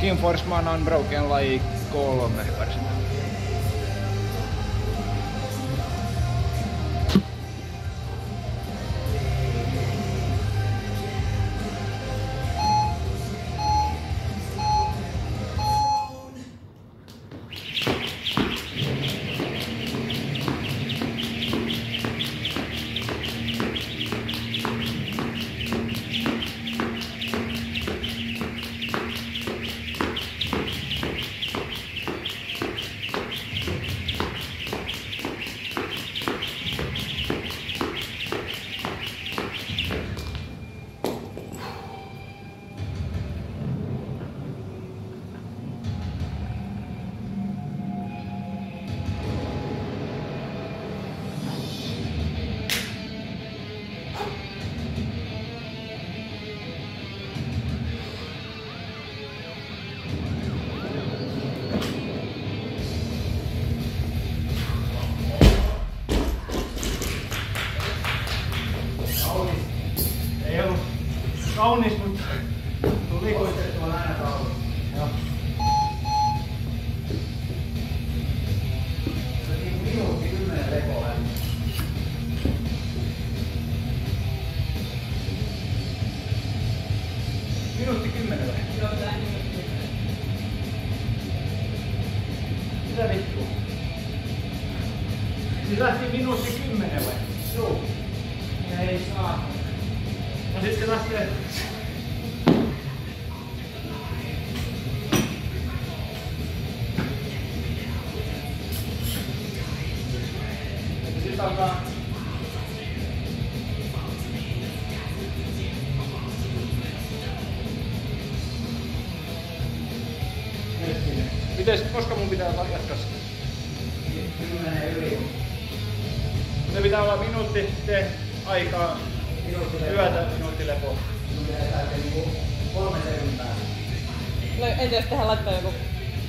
King Forceman Unbroken laji 3 versiota. Kaunis, mutta tuli koitettua aina kaunis. Joo. Se on niin minuutti 10 lepoa. Minuutti 10 vai? Joo, tää minuutti 10. Mitä vittua? Siis lähti minuutti 10 vai? Joo. Ei saa. No sit se lähtee. Sit alkaa. Mites, koska mun pitää jatkaa? 10 yli. Se pitää olla minuutti sitten aikaa. Yötä minuutti lepoa. Sun pitää täältä niinku 3 sekuntaa. No entäs tähän laittaa joku?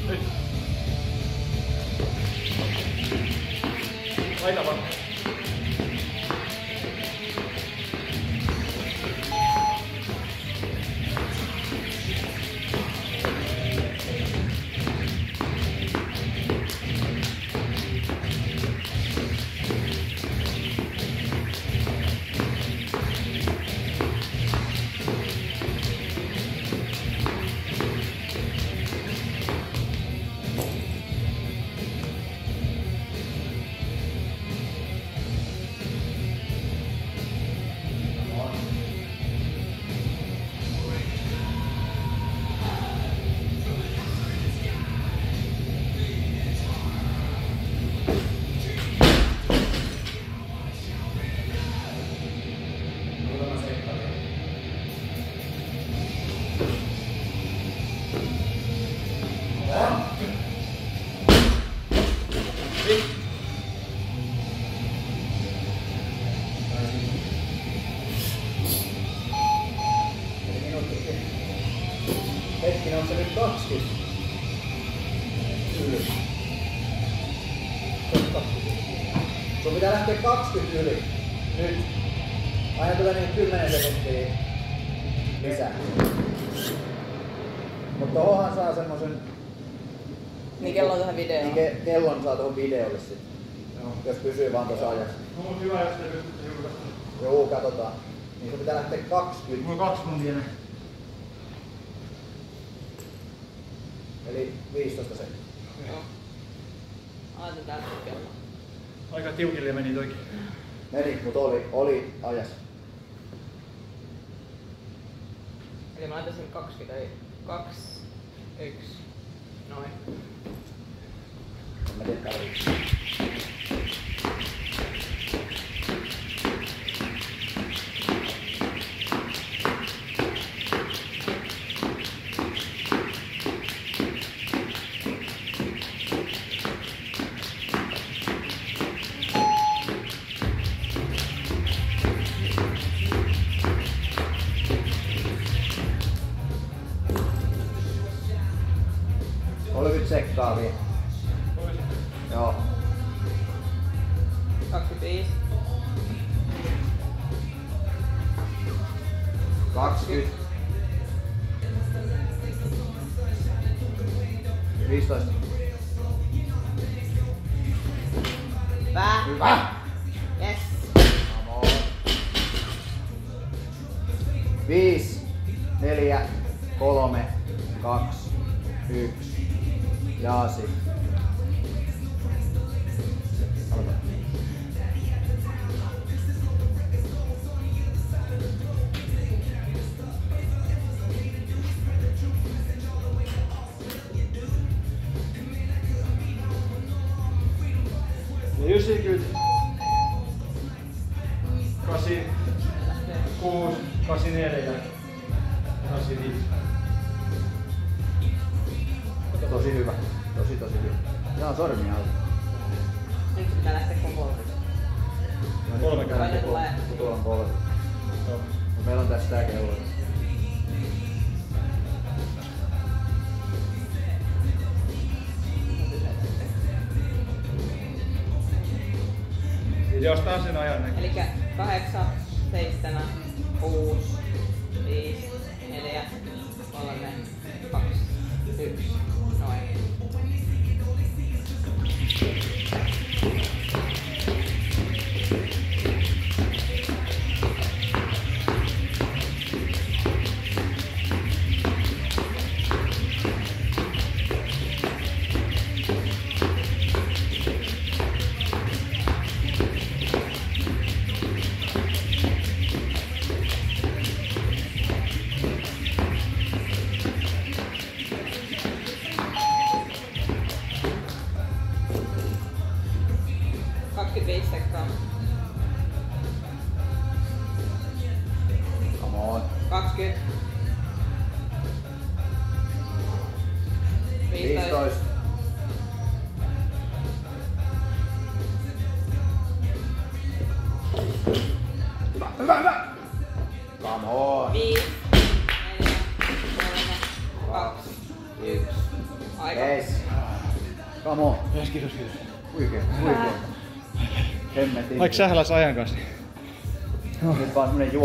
Nyt. Laita vaan. Hetkinen, on se nyt 20? Yli. Sun pitää lähteä 20 yli. Nyt. Aina tulee niin 10 sekuntia lisää. Mutta tohonhan saa semmosen... Niin kellon tähän videoon. Niin kellon saa tohon videolle sit. Joo. Jos pysyy vaan tossa ajassa. No mut hyvä, jos te pystytte julkaista. Joo, katsotaan. Niin sun pitää lähteä 20. Mulla on 2 tuntia enää. Eli 15 sekuntia. Joo. Aloitetaan kello. Aika tiukille meni toikin. Meni, mut oli ajassa. Eli mä laittaisin 20, ei 2, 1, noin. En mä tiedä tarvitse. Tsekkaa vielä. Joo. 25. 20. 15. Hyvä. Yes. Come on. 5, 4, 3, 2, 1. Jaasi. Aloita. Ja 90, 86, 84, 85. Tosi hyvä. Tosi hyvä. Jaa, sormi alla. Nyt pitää lähteä kokoon. Kolme Vai ne tulee? Tuolla on 3. Joo. Meillä on tässä tää kello. Jostain sen ajan näkyy. Elikkä 8, 7, 6, 5, 4, 3, 2, 1. Noin. Sekkaa. Come on. 20. 15. Hyvä. Come on. 5, 4, 3, 2, 1. Aika. Yes. Come on. Kiitos. Huikea. Hemmetin. Vaikka sähläs ajan kanssa. Nyt vaan semmonen juo.